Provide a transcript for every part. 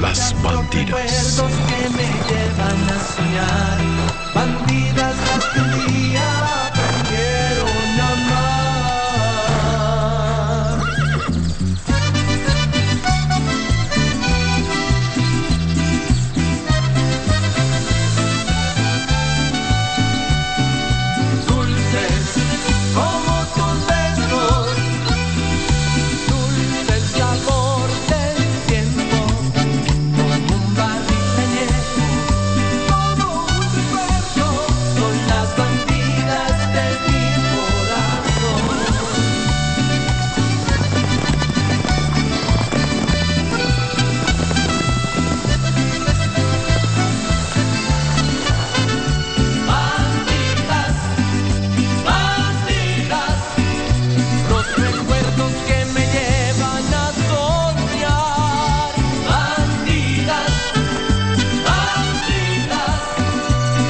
Las Bandidas. Recuerdos que me llevan a soñar. Bandidas las que un día aprendieron a amar. Dulces como tus besos, dulce el sabor del tiempo, como un barril añejo, todo un recuerdo, son las bandidas de mi corazón. Bandidas, bandidas, los recuerdos que me llevan a soñar. Bandidas, bandidas, tú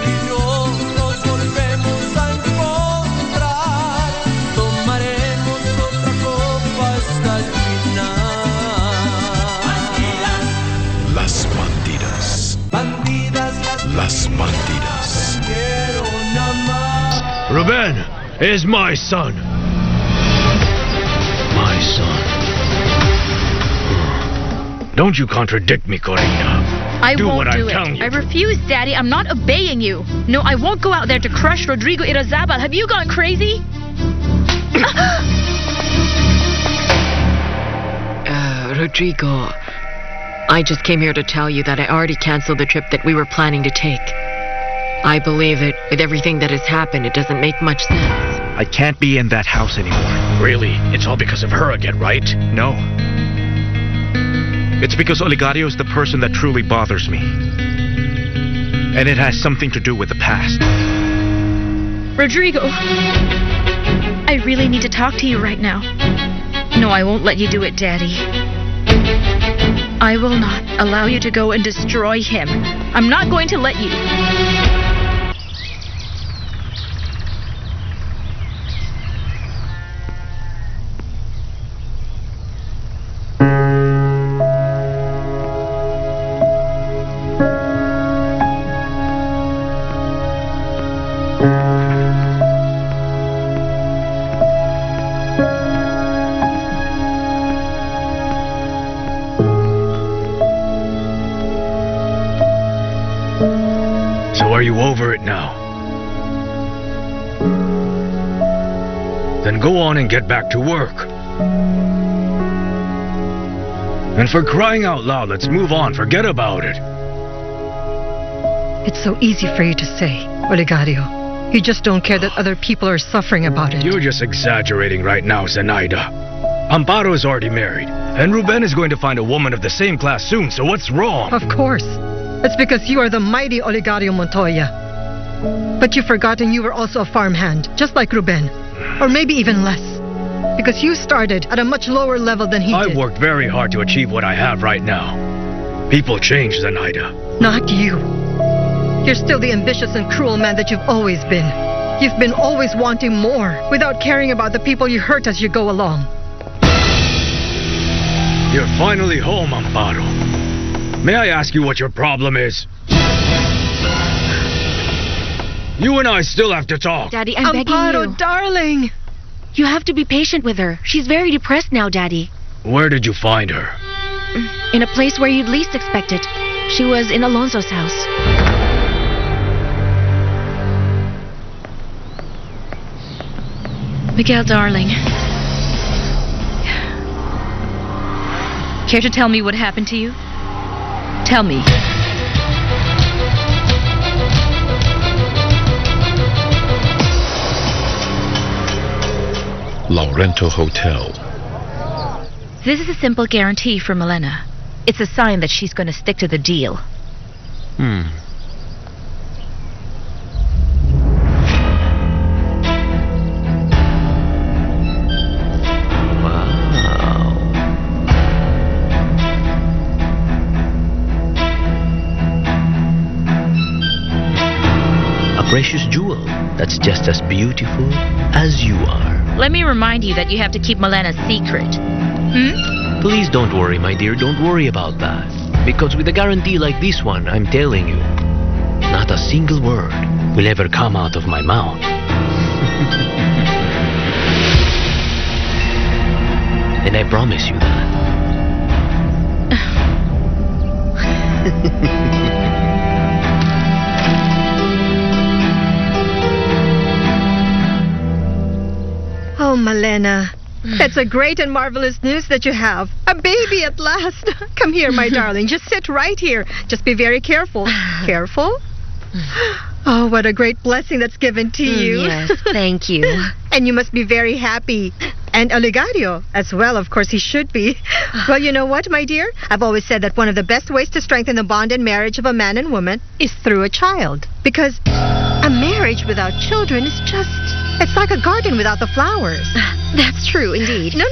y yo nos volvemos a encontrar. Tomaremos otra copa hasta el final. Las Bandidas. Bandidas, Las Bandidas. quiero amar. Ruben is my son. My son. Don't you contradict me, Corina. I Do won't what I'm do telling it. you I to. refuse, Daddy. I'm not obeying you. No, I won't go out there to crush Rodrigo Irazabal. Have you gone crazy? Rodrigo, I just came here to tell you that I already canceled the trip that we were planning to take. I believe it. With everything that has happened, it doesn't make much sense. I can't be in that house anymore. Really? It's all because of her again, right? No. It's because Oligario is the person that truly bothers me. And it has something to do with the past. Rodrigo, I really need to talk to you right now. No, I won't let you do it, Daddy. I will not allow you to go and destroy him. I'm not going to let you. So are you over it now? Then go on and get back to work. And for crying out loud, let's move on. Forget about it. It's so easy for you to say, Oligario. You just don't care that other people are suffering about it. You're just exaggerating right now, Zenaida. Amparo is already married, and Ruben is going to find a woman of the same class soon, so what's wrong? Of course. It's because you are the mighty Oligario Montoya. But you've forgotten you were also a farmhand, just like Ruben. Or maybe even less. Because you started at a much lower level than he I've did. worked very hard to achieve what I have right now. People change, Zenaida. Not you. You're still the ambitious and cruel man that you've always been. You've been always wanting more, without caring about the people you hurt as you go along. You're finally home, Amparo. May I ask you what your problem is? You and I still have to talk. Daddy, I'm begging Amparo, you. darling! You have to be patient with her. She's very depressed now, Daddy. Where did you find her? In a place where you'd least expect it. She was in Alonso's house. Miguel, darling. Care to tell me what happened to you? Tell me. Laurento Hotel. This is a simple guarantee for Milena. It's a sign that she's going to stick to the deal. Precious jewel that's just as beautiful as you are. Let me remind you that you have to keep Milena's secret. Please don't worry, my dear. Don't worry about that. Because with a guarantee like this one, I'm telling you, not a single word will ever come out of my mouth. And I promise you that. Oh, Malena. That's a great and marvelous news that you have. A baby at last. Come here, my darling. Just sit right here. Just be very careful. Careful? Oh, what a great blessing that's given to you. Yes, thank you. And you must be very happy. And Oligario as well, of course, he should be. Well, you know what, my dear? I've always said that one of the best ways to strengthen the bond and marriage of a man and woman is through a child. Because a marriage without children is just... it's like a garden without the flowers. That's true, indeed. No.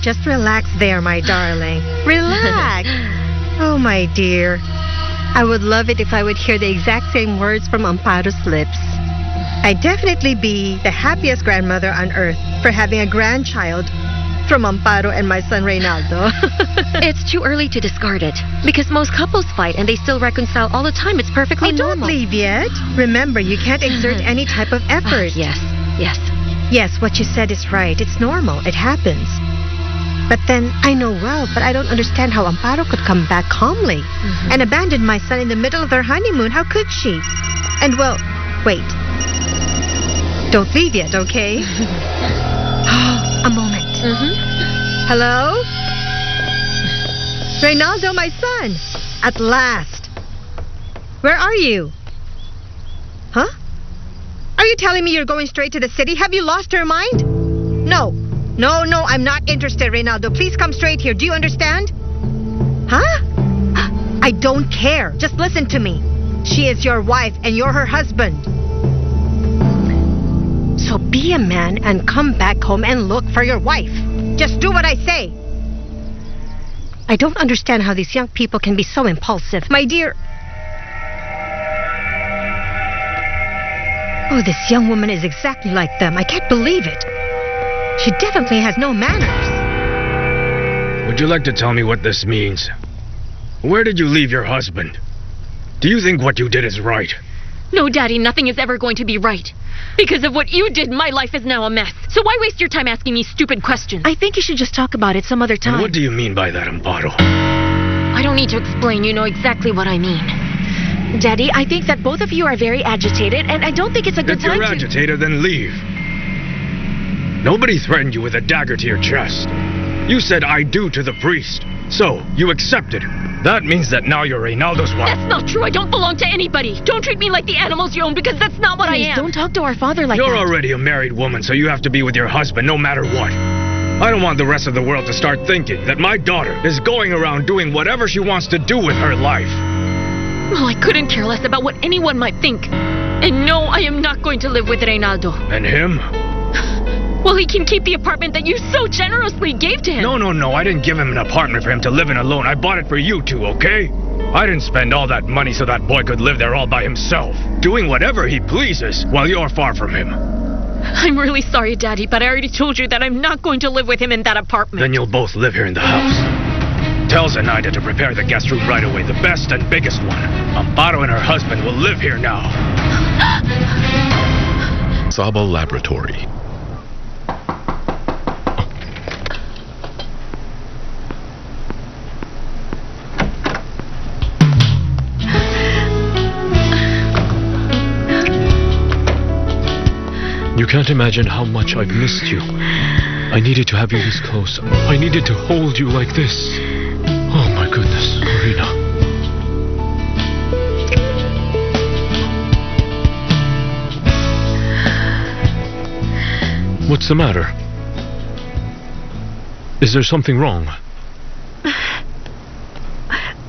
Just relax there, my darling. Relax. Oh, my dear. I would love it if I would hear the exact same words from Amparo's lips. I'd definitely be the happiest grandmother on earth for having a grandchild from Amparo and my son Reynaldo. It's too early to discard it. Because most couples fight and they still reconcile all the time. It's perfectly Don't normal. leave yet. Remember, you can't exert any type of effort. Yes. Yes, what you said is right. It's normal. It happens. But then, I know well, but I don't understand how Amparo could come back calmly and abandon my son in the middle of their honeymoon. How could she? And well, wait. Don't leave yet, okay? A moment. Hello? Reynaldo, my son. At last. Where are you? Huh? Are you telling me you're going straight to the city? Have you lost your mind? No, I'm not interested, Reynaldo. Please come straight here. Do you understand? Huh? I don't care. Just listen to me. She is your wife and you're her husband. So be a man and come back home and look for your wife. Just do what I say. I don't understand how these young people can be so impulsive. My dear... Oh, this young woman is exactly like them. I can't believe it. She definitely has no manners. Would you like to tell me what this means? Where did you leave your husband? Do you think what you did is right? No, Daddy, nothing is ever going to be right. Because of what you did, my life is now a mess. So why waste your time asking me stupid questions? I think you should just talk about it some other time. And what do you mean by that, Amparo? I don't need to explain. You know exactly what I mean. Daddy, I think that both of you are very agitated, and I don't think it's a good If time you're agitated, then leave. Nobody threatened you with a dagger to your chest. You said I do to the priest. So, you accepted. That means that now you're Reynaldo's wife. That's not true. I don't belong to anybody. Don't treat me like the animals you own, because that's not what Please, I am. don't talk to our father like You're that. already a married woman, so you have to be with your husband no matter what. I don't want the rest of the world to start thinking that my daughter is going around doing whatever she wants to do with her life. Well, I couldn't care less about what anyone might think. And no, I am not going to live with Reynaldo. And him? Well, he can keep the apartment that you so generously gave to him. No. I didn't give him an apartment for him to live in alone. I bought it for you two, okay? I didn't spend all that money so that boy could live there all by himself, doing whatever he pleases while you're far from him. I'm really sorry, Daddy, but I already told you that I'm not going to live with him in that apartment. Then you'll both live here in the house. Tell Zenaida to prepare the guest room right away, the best and biggest one. Amparo and her husband will live here now. Saba Laboratory. You can't imagine how much I've missed you. I needed to have you this close. I needed to hold you like this. Oh my goodness, Marina. What's the matter? Is there something wrong?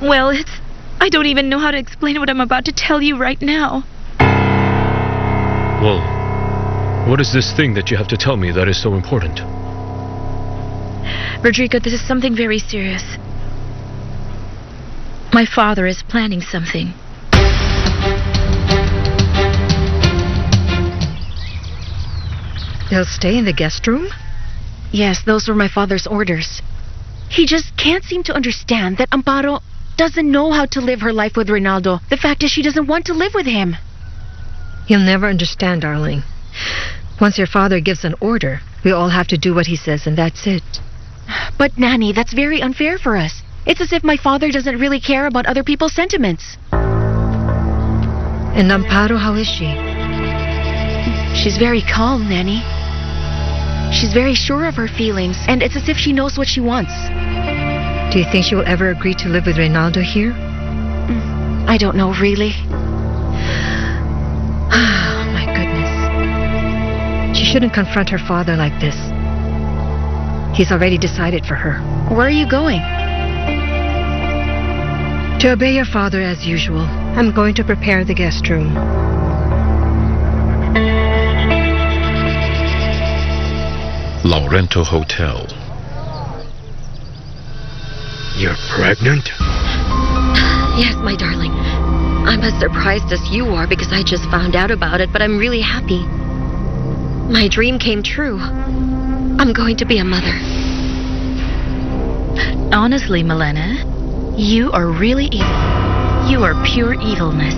Well, I don't even know how to explain what I'm about to tell you right now. Well, what is this thing that you have to tell me that is so important? Rodrigo, this is something very serious. My father is planning something. They'll stay in the guest room? Yes, those were my father's orders. He just can't seem to understand that Amparo doesn't know how to live her life with Reynaldo. The fact is she doesn't want to live with him. You'll never understand, darling. Once your father gives an order, we all have to do what he says, and that's it. But Nanny, that's very unfair for us. It's as if my father doesn't really care about other people's sentiments. And Amparo, how is she? She's very calm, Nanny. She's very sure of her feelings, and it's as if she knows what she wants. Do you think she will ever agree to live with Reynaldo here? I don't know, really. My goodness. She shouldn't confront her father like this. He's already decided for her. Where are you going? To obey your father as usual. I'm going to prepare the guest room. Laurento Hotel. You're pregnant? Yes, my darling. I'm as surprised as you are because I just found out about it, but I'm really happy. My dream came true. I'm going to be a mother. Honestly, Milena, you are really evil. You are pure evilness.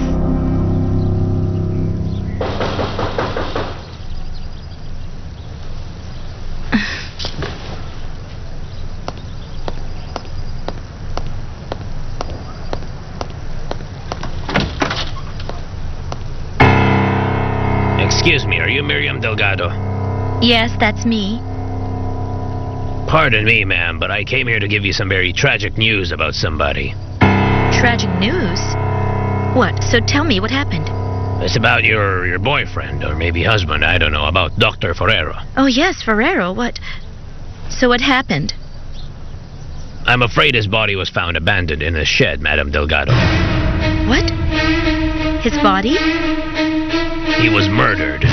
Excuse me, are you Miriam Delgado? Yes, that's me. Pardon me, ma'am, but I came here to give you some very tragic news about somebody. Tragic news? What? So tell me what happened. It's about your boyfriend, or maybe husband, I don't know, about Dr. Ferrero. Oh, yes, Ferrero. What? So what happened? I'm afraid his body was found abandoned in a shed, Madam Delgado. What? His body? He was murdered.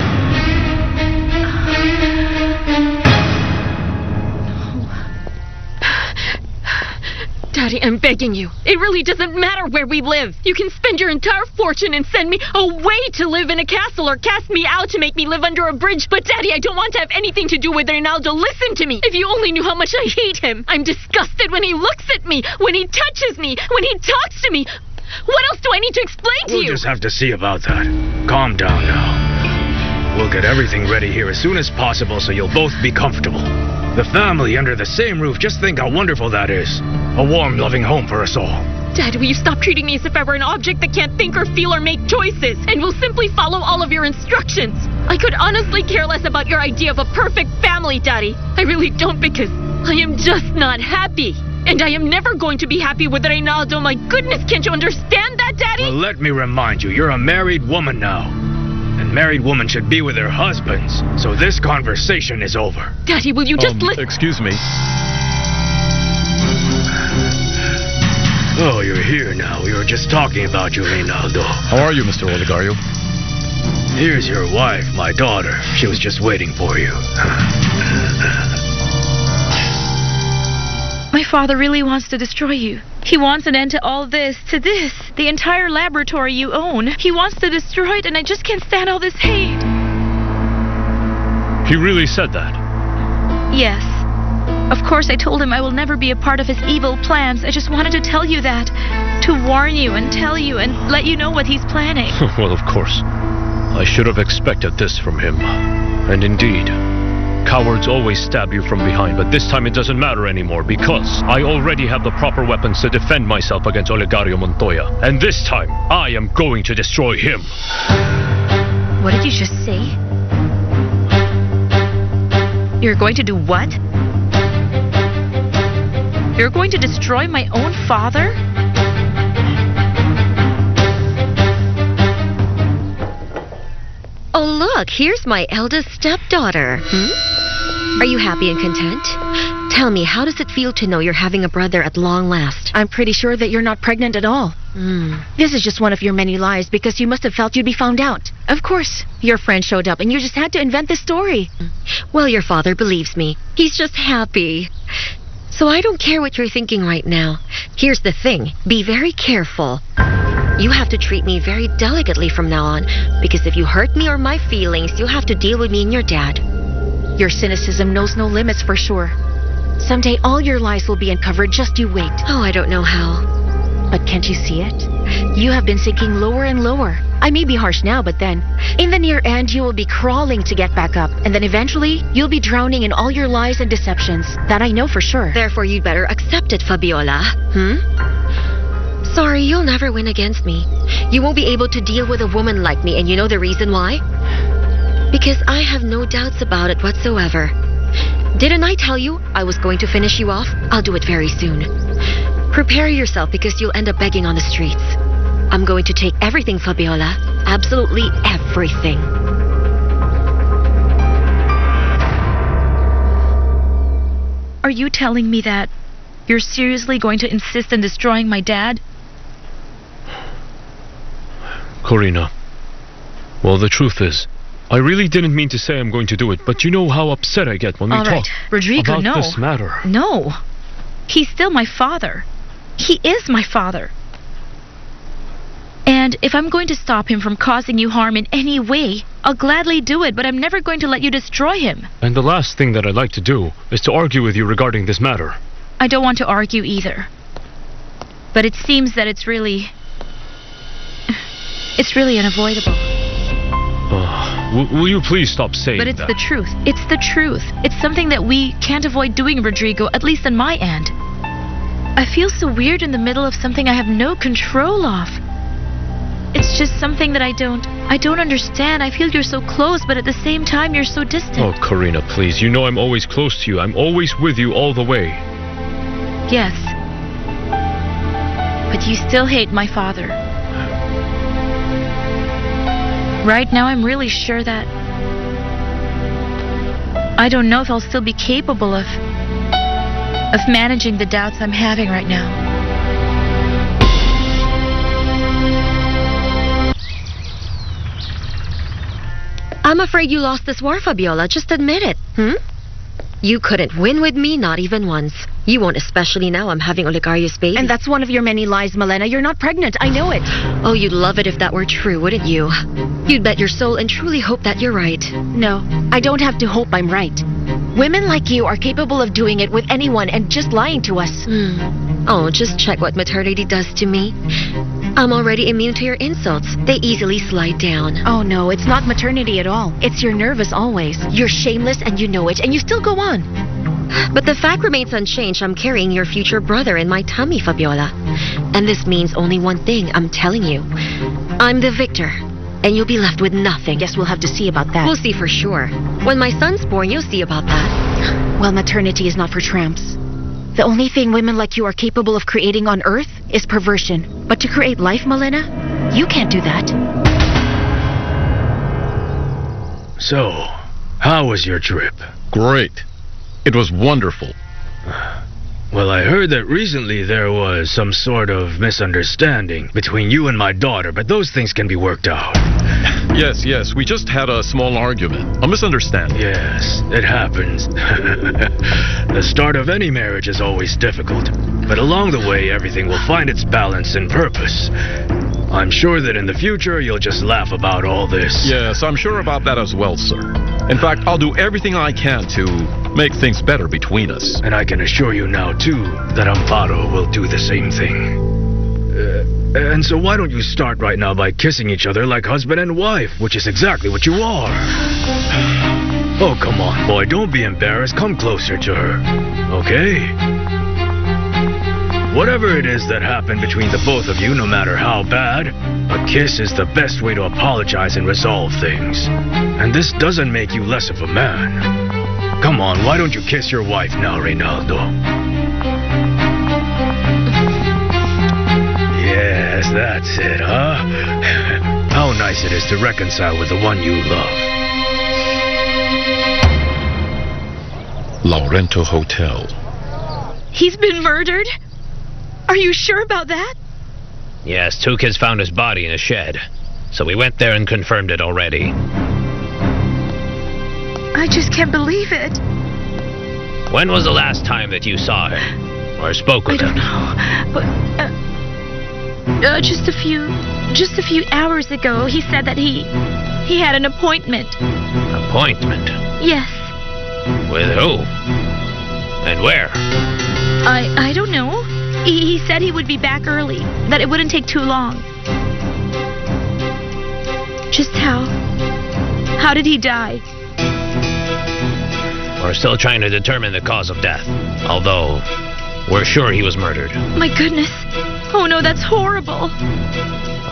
Daddy, I'm begging you. It really doesn't matter where we live. You can spend your entire fortune and send me away to live in a castle or cast me out to make me live under a bridge. But Daddy, I don't want to have anything to do with Reynaldo. Listen to me. If you only knew how much I hate him. I'm disgusted when he looks at me, when he touches me, when he talks to me. What else do I need to explain to We'll you? just have to see about that. Calm down now. We'll get everything ready here as soon as possible so you'll both be comfortable. The family under the same roof, just think how wonderful that is. A warm, loving home for us all. Dad, will you stop treating me as if I were an object that can't think or feel or make choices and will simply follow all of your instructions? I could honestly care less about your idea of a perfect family, Daddy. I really don't, because I am just not happy. And I am never going to be happy with Reynaldo. My goodness, can't you understand that, Daddy? Well, let me remind you, you're a married woman now. And married women should be with their husbands. So this conversation is over. Daddy, will you just listen? Excuse me. Oh, you're here now. We were just talking about you, Reynaldo. How are you, Mr. Oligario? Here's your wife, my daughter. She was just waiting for you. My father really wants to destroy you. He wants an end to all this, to this, the entire laboratory you own. He wants to destroy it, and I just can't stand all this hate. He really said that? Yes. Of course, I told him I will never be a part of his evil plans. I just wanted to tell you that. To warn you and tell you and let you know what he's planning. Well, of course. I should have expected this from him. And indeed, cowards always stab you from behind, but this time it doesn't matter anymore because I already have the proper weapons to defend myself against Oligario Montoya. And this time, I am going to destroy him. What did you just say? You're going to do what? You're going to destroy my own father? Oh, look, here's my eldest stepdaughter. Are you happy and content? Tell me, how does it feel to know you're having a brother at long last? I'm pretty sure that you're not pregnant at all. This is just one of your many lies because you must have felt you'd be found out. Of course, your friend showed up and you just had to invent this story. Well, your father believes me. He's just happy. So I don't care what you're thinking right now. Here's the thing. Be very careful. You have to treat me very delicately from now on, because if you hurt me or my feelings, you'll have to deal with me and your dad. Your cynicism knows no limits for sure. Someday all your lies will be uncovered, just you wait. Oh, I don't know how. But can't you see it? You have been sinking lower and lower. I may be harsh now, but then, in the near end, you will be crawling to get back up. And then eventually, you'll be drowning in all your lies and deceptions. That I know for sure. Therefore, you'd better accept it, Fabiola. Sorry, you'll never win against me. You won't be able to deal with a woman like me, and you know the reason why? Because I have no doubts about it whatsoever. Didn't I tell you I was going to finish you off? I'll do it very soon. Prepare yourself because you'll end up begging on the streets. I'm going to take everything, Fabiola. Absolutely everything. Are you telling me that you're seriously going to insist on destroying my dad? Corina. Well, the truth is, I really didn't mean to say I'm going to do it, but you know how upset I get when we All right, talk Rodrigo, about no. this matter. No. He's still my father. He is my father. And if I'm going to stop him from causing you harm in any way, I'll gladly do it, but I'm never going to let you destroy him. And the last thing that I'd like to do is to argue with you regarding this matter. I don't want to argue either. But it seems that it's really unavoidable. Will you please stop saying that? But it's the truth. It's the truth. It's something that we can't avoid doing, Rodrigo, at least on my end. I feel so weird in the middle of something I have no control of. It's just something that I don't understand. I feel you're so close, but at the same time you're so distant. Oh, Corina, please. You know I'm always close to you. I'm always with you all the way. Yes. But you still hate my father. Right now I'm really sure that I don't know if I'll still be capable of managing the doubts I'm having right now. I'm afraid you lost this war, Fabiola. Just admit it. You couldn't win with me, not even once. You won't, especially now I'm having Oligario's baby. And that's one of your many lies, Malena. You're not pregnant. I know it. Oh, you'd love it if that were true, wouldn't you? You'd bet your soul and truly hope that you're right. No, I don't have to hope I'm right. Women like you are capable of doing it with anyone and just lying to us. Oh, just check what maternity does to me. I'm already immune to your insults. They easily slide down. Oh no, it's not maternity at all. It's you're nervous always. You're shameless and you know it, and you still go on. But the fact remains unchanged. I'm carrying your future brother in my tummy, Fabiola. And this means only one thing, I'm telling you. I'm the victor, and you'll be left with nothing. Guess we'll have to see about that. We'll see for sure. When my son's born, you'll see about that. Well, maternity is not for tramps. The only thing women like you are capable of creating on Earth is perversion. But to create life, Malena, you can't do that. So, how was your trip? Great. It was wonderful. Well, I heard that recently there was some sort of misunderstanding between you and my daughter, but those things can be worked out. Yes, we just had a small argument. A misunderstanding. Yes, it happens. The start of any marriage is always difficult, but along the way everything will find its balance and purpose. I'm sure that in the future you'll just laugh about all this. Yes, I'm sure about that as well, sir. In fact, I'll do everything I can to make things better between us. And I can assure you now, too, that Amparo will do the same thing. And so why don't you start right now by kissing each other like husband and wife, which is exactly what you are. Oh, come on, boy, don't be embarrassed. Come closer to her, okay? Whatever it is that happened between the both of you, no matter how bad, a kiss is the best way to apologize and resolve things. And this doesn't make you less of a man. Come on, why don't you kiss your wife now, Reynaldo? Yes, that's it, huh? How nice it is to reconcile with the one you love. Laurento Hotel. He's been murdered? Are you sure about that? Yes, 2 kids found his body in a shed. So we went there and confirmed it already. I just can't believe it. When was the last time that you saw him? Or spoke with him? I don't know. But just a few hours ago, he said that he had an appointment. Appointment? Yes. With who? And where? I don't know. He said he would be back early, that it wouldn't take too long. Just how did he die? We're still trying to determine the cause of death, although we're sure he was murdered. My goodness. Oh no, that's horrible.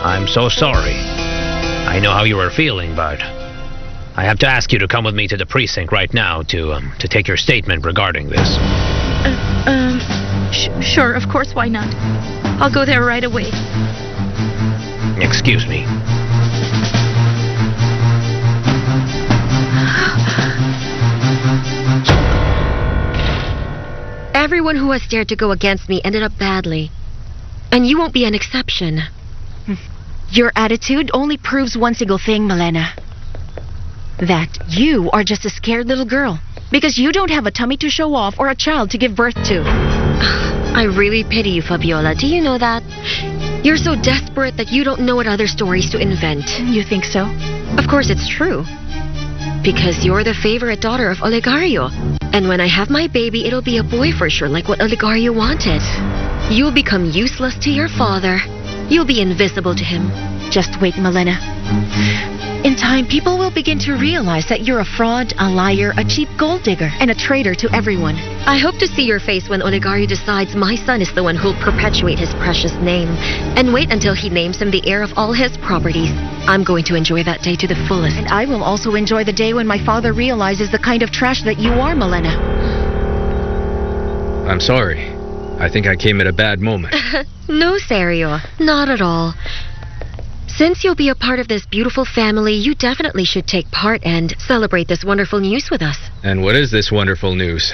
I'm so sorry. I know how you were feeling, but I have to ask you to come with me to the precinct right now to take your statement regarding this. Sure, of course, why not? I'll go there right away. Excuse me. Everyone who has dared to go against me ended up badly. And you won't be an exception. Your attitude only proves one single thing, Malena. That you are just a scared little girl. Because you don't have a tummy to show off or a child to give birth to. I really pity you, Fabiola. Do you know that? You're so desperate that you don't know what other stories to invent. You think so? Of course it's true. Because you're the favorite daughter of Olegario. And when I have my baby, it'll be a boy for sure, like what Olegario wanted. You'll become useless to your father. You'll be invisible to him. Just wait, Malena. In time, people will begin to realize that you're a fraud, a liar, a cheap gold digger, and a traitor to everyone. I hope to see your face when Olegario decides my son is the one who'll perpetuate his precious name. And wait until he names him the heir of all his properties. I'm going to enjoy that day to the fullest. And I will also enjoy the day when my father realizes the kind of trash that you are, Malena. I'm sorry. I think I came at a bad moment. No, Serio. Not at all. Since you'll be a part of this beautiful family, you definitely should take part and celebrate this wonderful news with us. And what is this wonderful news?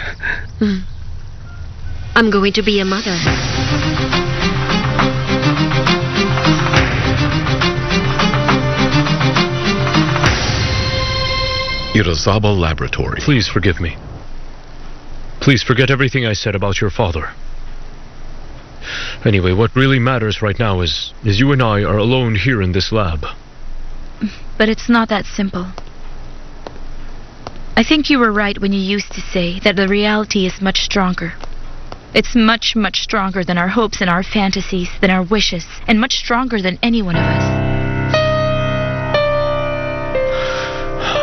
I'm going to be a mother. Irizaba Laboratory. Please forgive me. Please forget everything I said about your father. Anyway, what really matters right now is you and I are alone here in this lab. But it's not that simple. I think you were right when you used to say that the reality is much stronger. It's much, much stronger than our hopes and our fantasies, than our wishes, and much stronger than any one of us.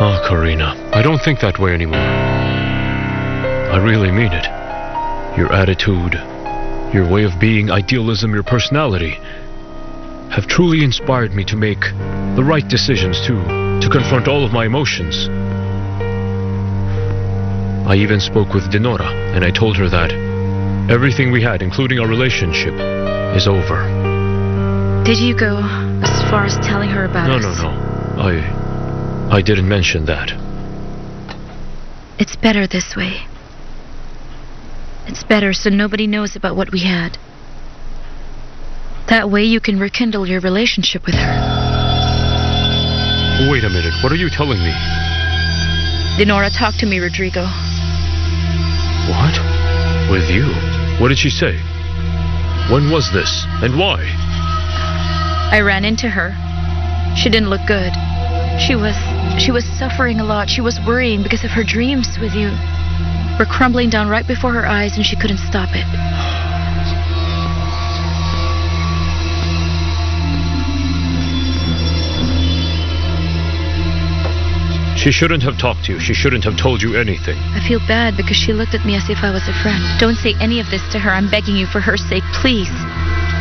Oh, Karina, I don't think that way anymore. I really mean it. Your attitude, your way of being, idealism, your personality have truly inspired me to make the right decisions to confront all of my emotions. I even spoke with Dinora, and I told her that everything we had, including our relationship, is over. Did you go as far as telling her about us? No. I didn't mention that. It's better this way. It's better so nobody knows about what we had. That way you can rekindle your relationship with her. Wait a minute, what are you telling me? Dinora talked to me, Rodrigo. What? With you? What did she say? When was this? And why? I ran into her. She didn't look good. She was suffering a lot. She was worrying because of her dreams with you. Were crumbling down right before her eyes and she couldn't stop it. She shouldn't have talked to you. She shouldn't have told you anything. I feel bad because she looked at me as if I was a friend. Don't say any of this to her. I'm begging you for her sake, please.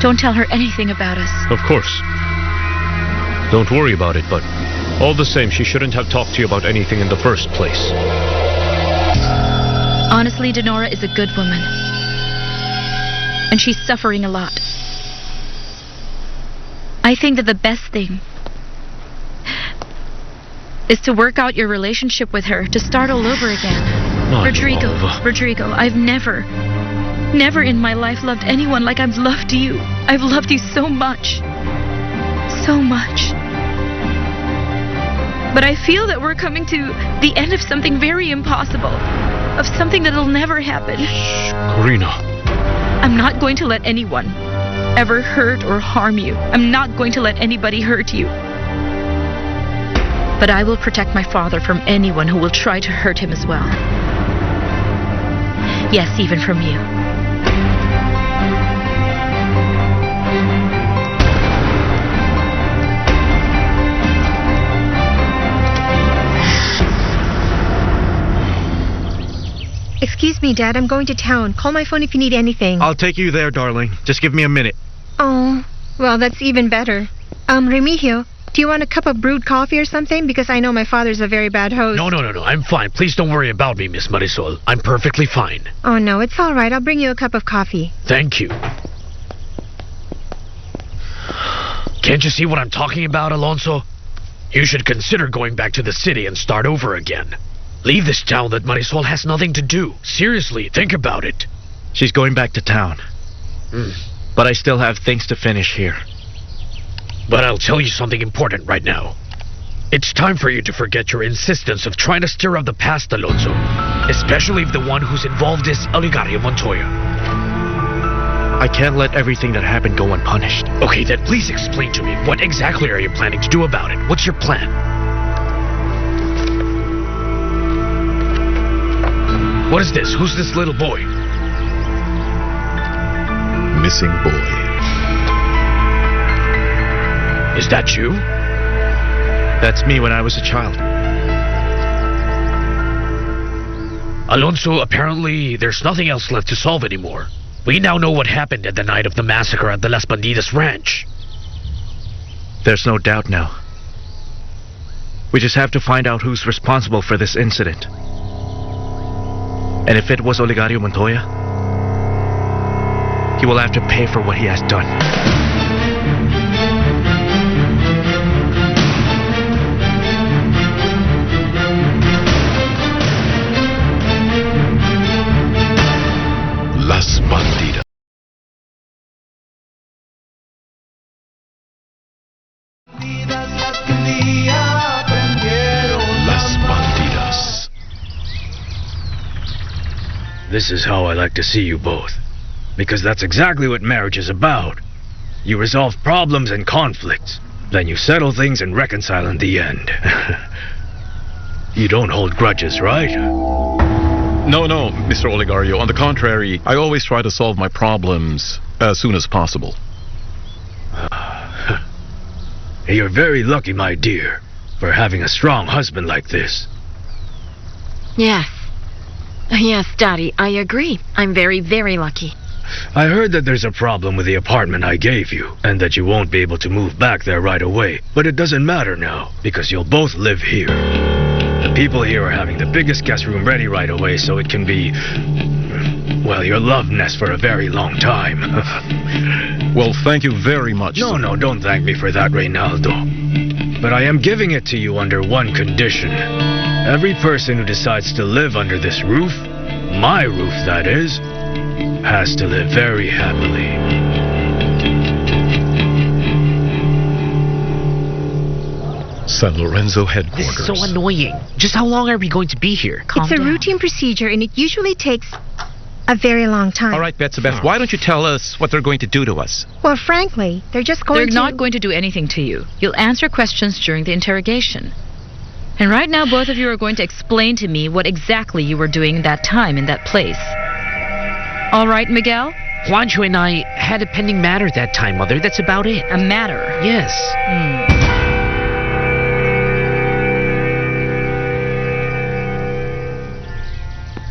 Don't tell her anything about us. Of course. Don't worry about it, but all the same, she shouldn't have talked to you about anything in the first place. Honestly, Dinora is a good woman. And she's suffering a lot. I think that the best thing is to work out your relationship with her, to start all over again. Rodrigo, I've never in my life loved anyone like I've loved you. I've loved you so much. So much. But I feel that we're coming to the end of something very impossible. Of something that'll never happen. Shh, Karina. I'm not going to let anyone ever hurt or harm you. I'm not going to let anybody hurt you. But I will protect my father from anyone who will try to hurt him as well. Yes, even from you. Excuse me, Dad. I'm going to town. Call my phone if you need anything. I'll take you there, darling. Just give me a minute. Oh, well, that's even better. Remigio, do you want a cup of brewed coffee or something? Because I know my father's a very bad host. No. I'm fine. Please don't worry about me, Miss Marisol. I'm perfectly fine. Oh, no, it's all right. I'll bring you a cup of coffee. Thank you. Can't you see what I'm talking about, Alonso? You should consider going back to the city and start over again. Leave this town that Marisol has nothing to do. Seriously, think about it. She's going back to town. But I still have things to finish here. But I'll tell you something important right now. It's time for you to forget your insistence of trying to stir up the past, Alonso. Especially if the one who's involved is Oligario Montoya. I can't let everything that happened go unpunished. Okay, then please explain to me. What exactly are you planning to do about it? What's your plan? What is this? Who's this little boy? Missing boy. Is that you? That's me when I was a child. Alonso, apparently there's nothing else left to solve anymore. We now know what happened at the night of the massacre at the Las Bandidas ranch. There's no doubt now. We just have to find out who's responsible for this incident. And if it was Oligario Montoya, he will have to pay for what he has done. Las Bandidas. Las Bandidas. This is how I like to see you both. Because that's exactly what marriage is about. You resolve problems and conflicts. Then you settle things and reconcile in the end. You don't hold grudges, right? No, Mr. Oligario. On the contrary, I always try to solve my problems as soon as possible. You're very lucky, my dear, for having a strong husband like this. Yes. Yes, Daddy, I agree. I'm very, very lucky. I heard that there's a problem with the apartment I gave you, and that you won't be able to move back there right away. But it doesn't matter now, because you'll both live here. The people here are having the biggest guest room ready right away, so it can be, well, your love nest for a very long time. Well, thank you very much. No, don't thank me for that, Reynaldo. But I am giving it to you under one condition. Every person who decides to live under this roof, my roof that is, has to live very happily. San Lorenzo headquarters. This is so annoying. Just how long are we going to be here? It's a routine procedure, and it usually takes a very long time. All right, Betsabeth, why don't you tell us what they're going to do to us? Well, frankly, they're just going They're to... not going to do anything to you. You'll answer questions during the interrogation. And right now, both of you are going to explain to me what exactly you were doing that time in that place. All right, Miguel? Juancho and I had a pending matter that time, Mother. That's about it. A matter? Yes.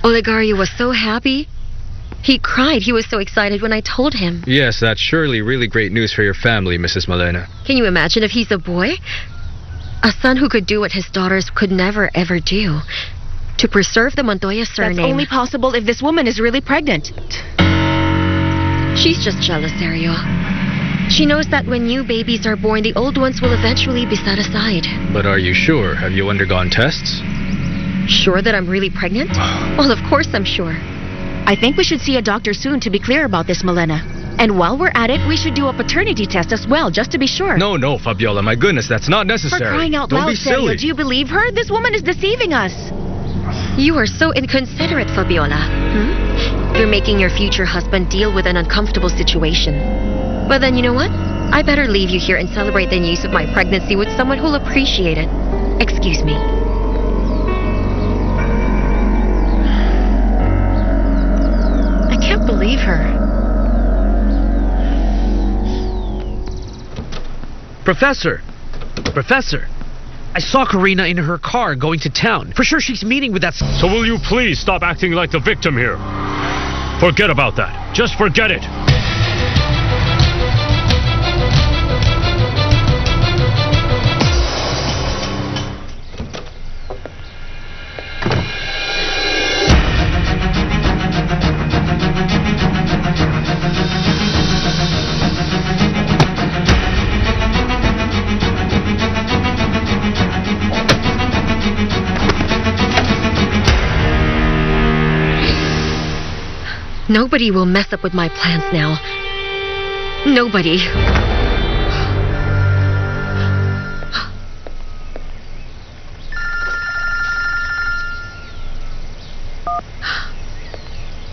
Oligario was so happy. He cried. He was so excited when I told him. Yes, that's surely really great news for your family, Mrs. Malena. Can you imagine if he's a boy? A son who could do what his daughters could never ever do. To preserve the Montoya surname. That's only possible if this woman is really pregnant. She's just jealous, Ariel. She knows that when new babies are born, the old ones will eventually be set aside. But are you sure? Have you undergone tests? Sure that I'm really pregnant? Well, of course I'm sure. I think we should see a doctor soon to be clear about this, Malena. And while we're at it, we should do a paternity test as well, just to be sure. No, Fabiola, my goodness, that's not necessary. For crying out Don't loud, be silly. Sergio, do you believe her? This woman is deceiving us. You are so inconsiderate, Fabiola. You're making your future husband deal with an uncomfortable situation. But then you know what? I better leave you here and celebrate the news of my pregnancy with someone who'll appreciate it. Excuse me. I can't believe her. Professor! I saw Karina in her car going to town. For sure she's meeting with that... So will you please stop acting like the victim here? Forget about that. Just forget it. Nobody will mess up with my plans now. Nobody.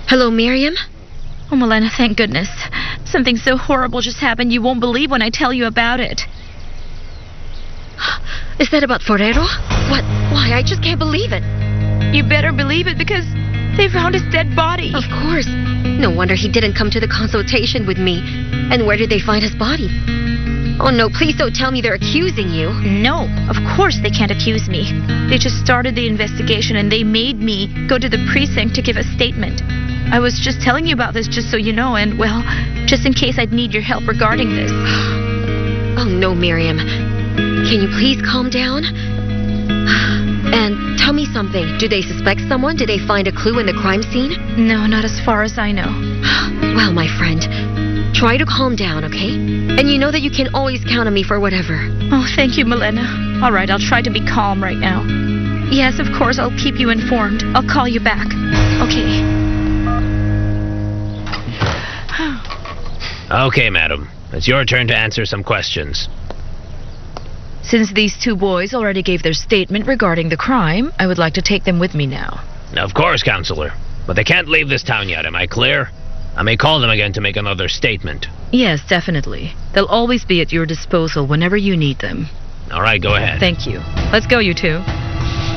Hello, Miriam? Oh, Milena, thank goodness. Something so horrible just happened you won't believe when I tell you about it. Is that about Forero? What? Why? I just can't believe it. You better believe it because they found his dead body. Of course. No wonder he didn't come to the consultation with me. And where did they find his body? Oh no, please don't tell me they're accusing you. No, of course they can't accuse me. They just started the investigation and they made me go to the precinct to give a statement. I was just telling you about this just so you know and, well, just in case I'd need your help regarding this. Oh no, Miriam. Can you please calm down? And tell me something. Do they suspect someone? Did they find a clue in the crime scene? No, not as far as I know. Well, my friend, try to calm down, okay? And you know that you can always count on me for whatever. Oh, thank you, Milena. All right, I'll try to be calm right now. Yes, of course, I'll keep you informed. I'll call you back. Okay. Okay, madam. It's your turn to answer some questions. Since these two boys already gave their statement regarding the crime, I would like to take them with me now. Of course, Counselor. But they can't leave this town yet, am I clear? I may call them again to make another statement. Yes, definitely. They'll always be at your disposal whenever you need them. All right, go ahead. Thank you. Let's go, you two.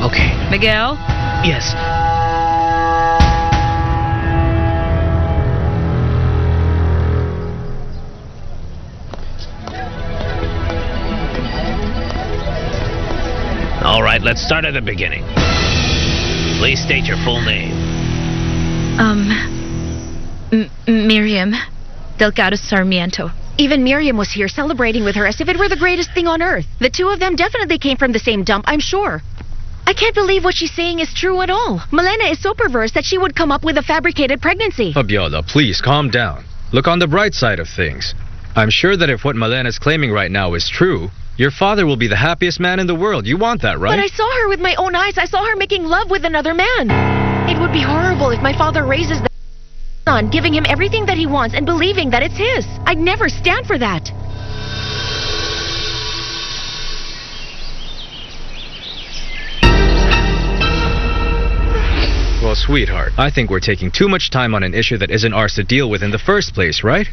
Okay. Miguel? Yes. All right, let's start at the beginning. Please state your full name. Miriam Delgado Sarmiento. Even Miriam was here celebrating with her as if it were the greatest thing on earth. The two of them definitely came from the same dump, I'm sure. I can't believe what she's saying is true at all. Milena is so perverse that she would come up with a fabricated pregnancy. Fabiola, please calm down. Look on the bright side of things. I'm sure that if what Malena's claiming right now is true, your father will be the happiest man in the world. You want that, right? But I saw her with my own eyes. I saw her making love with another man. It would be horrible if my father raises the son, giving him everything that he wants and believing that it's his. I'd never stand for that. Well, sweetheart, I think we're taking too much time on an issue that isn't ours to deal with in the first place, right?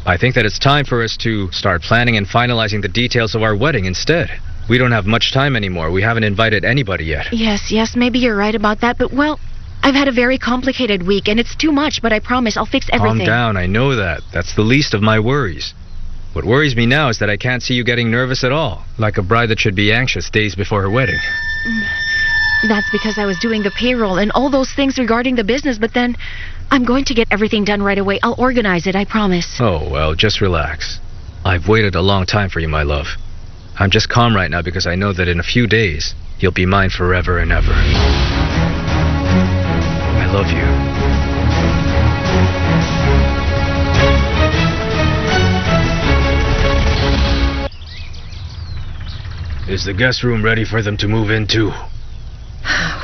I think that it's time for us to start planning and finalizing the details of our wedding instead. We don't have much time anymore. We haven't invited anybody yet. Yes, maybe you're right about that, but well, I've had a very complicated week and it's too much, but I promise I'll fix everything. Calm down, I know that. That's the least of my worries. What worries me now is that I can't see you getting nervous at all, like a bride that should be anxious days before her wedding. That's because I was doing the payroll and all those things regarding the business, but then I'm going to get everything done right away. I'll organize it, I promise. Oh, well, just relax. I've waited a long time for you, my love. I'm just calm right now because I know that in a few days, you'll be mine forever and ever. I love you. Is the guest room ready for them to move into?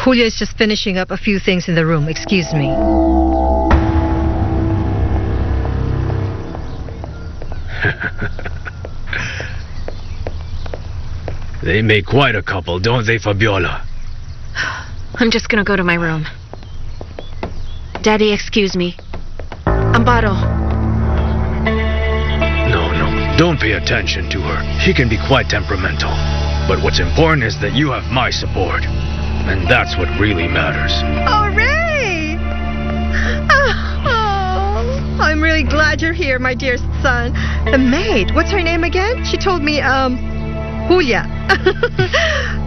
Julia is just finishing up a few things in the room. Excuse me. They make quite a couple, don't they, Fabiola? I'm just gonna go to my room. Daddy, excuse me. Amparo. No, don't pay attention to her. She can be quite temperamental. But what's important is that you have my support. And that's what really matters. Oh, Ray! Oh, I'm really glad you're here, my dear son. The maid, what's her name again? She told me, Julia.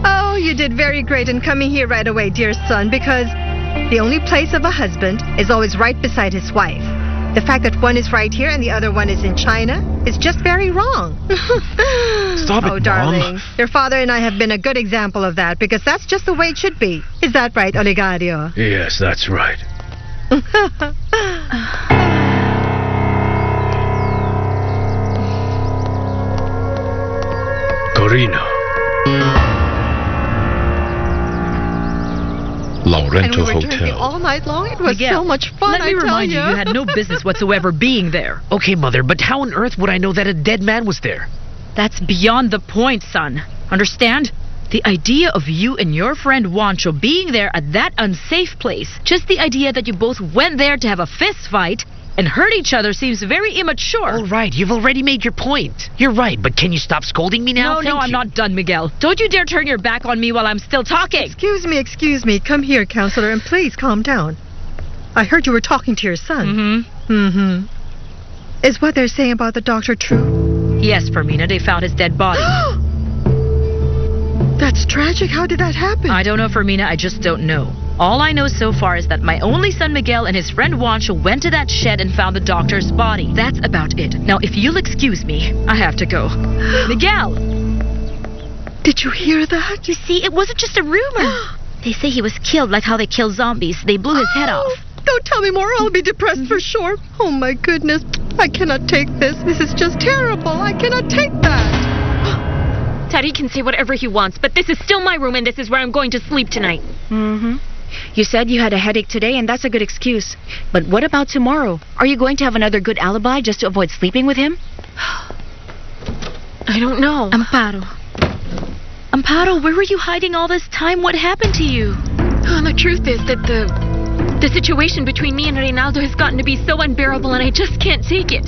Oh, you did very great in coming here right away, dear son, because the only place of a husband is always right beside his wife. The fact that one is right here and the other one is in China is just very wrong. Stop it, Oh, darling. Mom. Your father and I have been a good example of that because that's just the way it should be. Is that right, Oligario? Yes, that's right. Corina. Laurento and we were drinking Hotel. all night long. It was Miguel, so much fun, let me I tell remind you, ya. you had no business whatsoever being there. Okay, Mother, but how on earth would I know that a dead man was there? That's beyond the point, son. Understand? The idea of you and your friend Juancho being there at that unsafe place, just the idea that you both went there to have a fist fight and hurt each other seems very immature. All right, you've already made your point. You're right, but can you stop scolding me now? No, Thank I'm you. not done, Miguel. Don't you dare turn your back on me while I'm still talking. Excuse me. Come here, counselor, and please calm down. I heard you were talking to your son. Mm-hmm. Is what they're saying about the doctor true? Yes, Fermina, they found his dead body. That's tragic. How did that happen? I don't know, Fermina, I just don't know. All I know so far is that my only son Miguel and his friend Juancho went to that shed and found the doctor's body. That's about it. Now, if you'll excuse me, I have to go. Miguel! Did you hear that? You see, it wasn't just a rumor. They say he was killed like how they kill zombies. They blew his head off. Don't tell me more. I'll be depressed for sure. Oh, my goodness. I cannot take this. This is just terrible. I cannot take that. Daddy can say whatever he wants, but this is still my room and this is where I'm going to sleep tonight. Mm-hmm. You said you had a headache today, and that's a good excuse. But what about tomorrow? Are you going to have another good alibi just to avoid sleeping with him? I don't know. Amparo, where were you hiding all this time? What happened to you? The truth is that the situation between me and Reynaldo has gotten to be so unbearable and I just can't take it.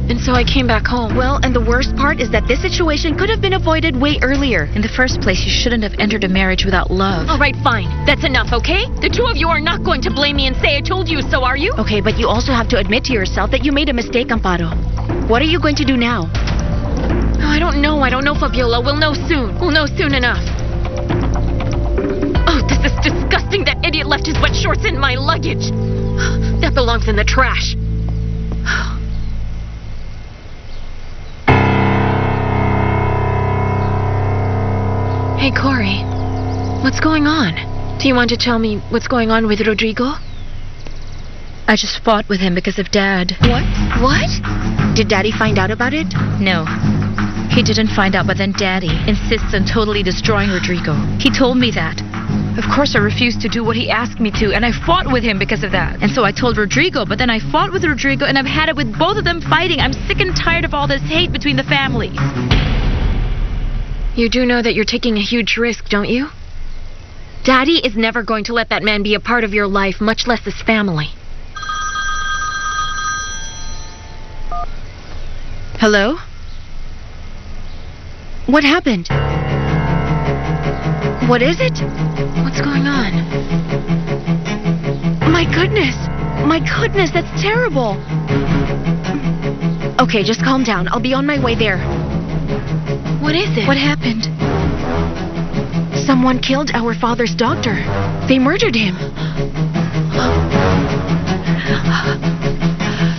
And so I came back home. Well, and the worst part is that this situation could have been avoided way earlier. In the first place, you shouldn't have entered a marriage without love. All right, fine. That's enough, okay? The two of you are not going to blame me and say I told you so, are you? Okay, but you also have to admit to yourself that you made a mistake, Amparo. What are you going to do now? I don't know, Fabiola. We'll know soon. We'll know soon enough. Oh, this is disgusting. That idiot left his wet shorts in my luggage. That belongs in the trash. Hey, Corey. What's going on? Do you want to tell me what's going on with Rodrigo? I just fought with him because of Dad. What? What? Did Daddy find out about it? No. He didn't find out, but then Daddy insists on totally destroying Rodrigo. He told me that. Of course, I refused to do what he asked me to, and I fought with him because of that. And so I told Rodrigo, but then I fought with Rodrigo, and I've had it with both of them fighting. I'm sick and tired of all this hate between the families. You do know that you're taking a huge risk, don't you? Daddy is never going to let that man be a part of your life, much less his family. Hello? What happened? What is it? What's going on? My goodness! My goodness, that's terrible! Okay, just calm down. I'll be on my way there. What is it? What happened? Someone killed our father's doctor. They murdered him.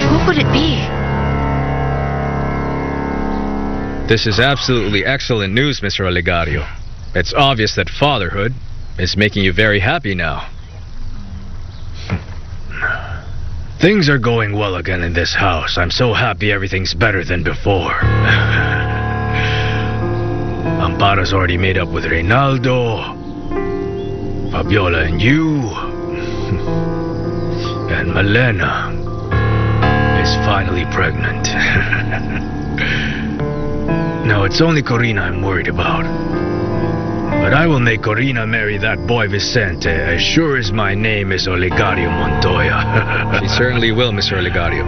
Who could it be? This is absolutely excellent news, Mr. Oligario. It's obvious that fatherhood is making you very happy now. Things are going well again in this house. I'm so happy everything's better than before. Amparo's already made up with Reynaldo, Fabiola and you, and Malena is finally pregnant. Now it's only Corina I'm worried about. But I will make Corina marry that boy Vicente as sure as my name is Oligario Montoya. She certainly will, Mr. Oligario.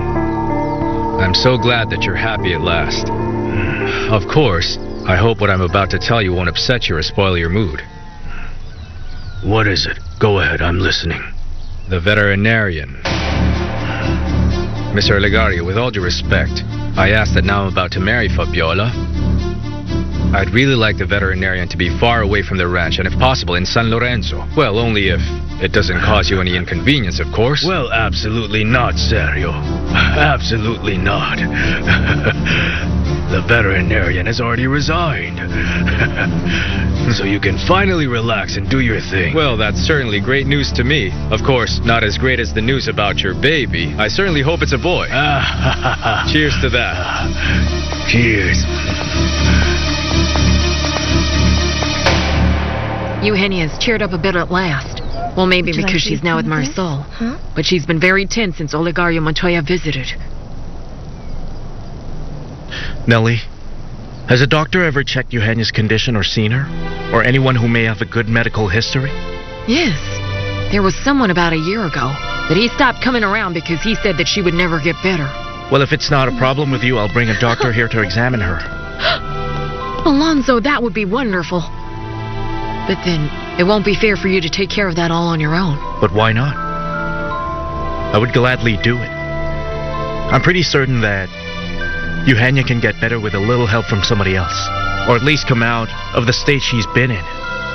I'm so glad that you're happy at last. Of course, I hope what I'm about to tell you won't upset you or spoil your mood. What is it? Go ahead, I'm listening. The veterinarian. Mr. Oligario, with all due respect, I ask that now I'm about to marry Fabiola. I'd really like the veterinarian to be far away from the ranch and if possible in San Lorenzo. Well, only if it doesn't cause you any inconvenience, of course. Well, absolutely not, Sergio. Absolutely not. The veterinarian has already resigned. So you can finally relax and do your thing. Well, that's certainly great news to me. Of course, not as great as the news about your baby. I certainly hope it's a boy. Cheers to that. Cheers. Eugenia's cheered up a bit at last. Well, maybe Would you because like she's to now with eat some of this? Marisol. Huh? But she's been very tense since Olegario Montoya visited. Nellie, has a doctor ever checked Eugenia's condition or seen her? Or anyone who may have a good medical history? Yes. There was someone about a year ago, but he stopped coming around because he said that she would never get better. Well, if it's not a problem with you, I'll bring a doctor here to examine her. Alonzo, that would be wonderful. But then, it won't be fair for you to take care of that all on your own. But why not? I would gladly do it. I'm pretty certain that Eugenia can get better with a little help from somebody else. Or at least come out of the state she's been in.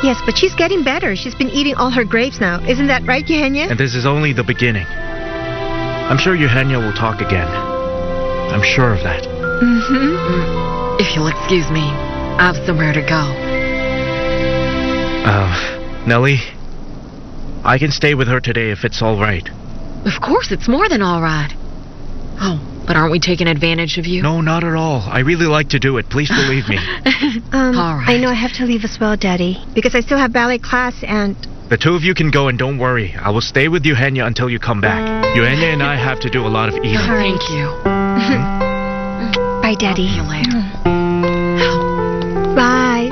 Yes, but she's getting better. She's been eating all her grapes now. Isn't that right, Eugenia? And this is only the beginning. I'm sure Eugenia will talk again. I'm sure of that. If you'll excuse me, I have somewhere to go. Nellie, I can stay with her today if it's all right. Of course, it's more than all right. Oh, but aren't we taking advantage of you? No, not at all. I really like to do it. Please believe me. All right. I know I have to leave as well, Daddy, because I still have ballet class and... The two of you can go and don't worry. I will stay with Eugenia until you come back. Eugenia and I have to do a lot of eating. Thank you. Bye, Daddy. See you later. Bye.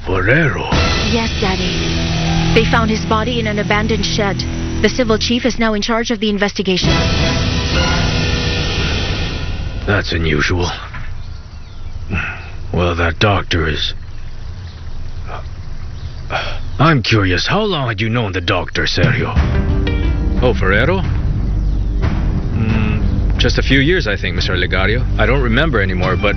Ferrero. Yes, Daddy. They found his body in an abandoned shed. The civil chief is now in charge of the investigation. That's unusual. Well, that doctor is... I'm curious, how long had you known the doctor, Sergio? Oh, Ferrero? Just a few years, I think, Mr. Olegario. I don't remember anymore, but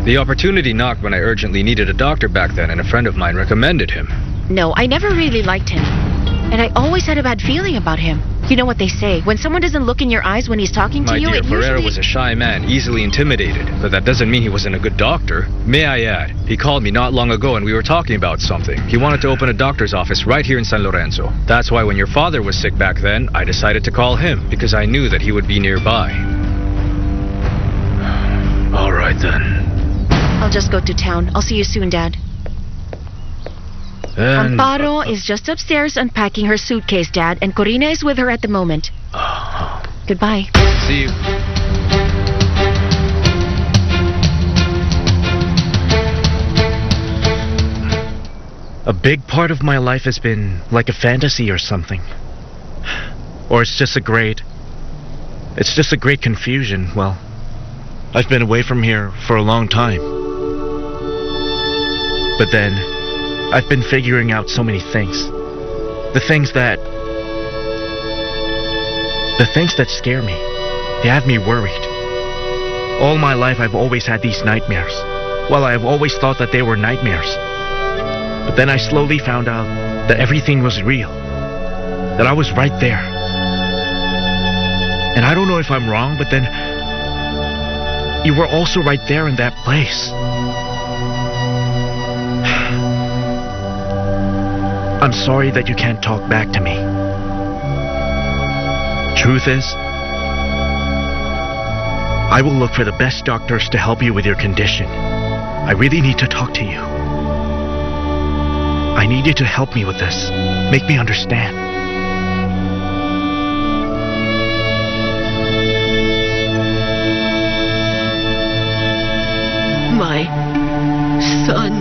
the opportunity knocked when I urgently needed a doctor back then, and a friend of mine recommended him. No, I never really liked him. And I always had a bad feeling about him. You know what they say, when someone doesn't look in your eyes when he's talking to My you, dear, it Ferrero usually... was a shy man, easily intimidated. But that doesn't mean he wasn't a good doctor. May I add, he called me not long ago and we were talking about something. He wanted to open a doctor's office right here in San Lorenzo. That's why when your father was sick back then, I decided to call him, because I knew that he would be nearby. All right, then. I'll just go to town. I'll see you soon, Dad. And... Amparo is just upstairs unpacking her suitcase, Dad, and Corina is with her at the moment. Goodbye. See you. A big part of my life has been like a fantasy or something. Or it's just a great confusion. Well, I've been away from here for a long time. But then, I've been figuring out so many things. The things that scare me. They have me worried. All my life I've always had these nightmares. Well, I've always thought that they were nightmares. But then I slowly found out that everything was real. That I was right there. And I don't know if I'm wrong, but then you were also right there in that place. I'm sorry that you can't talk back to me. Truth is, I will look for the best doctors to help you with your condition. I really need to talk to you. I need you to help me with this. Make me understand. My son.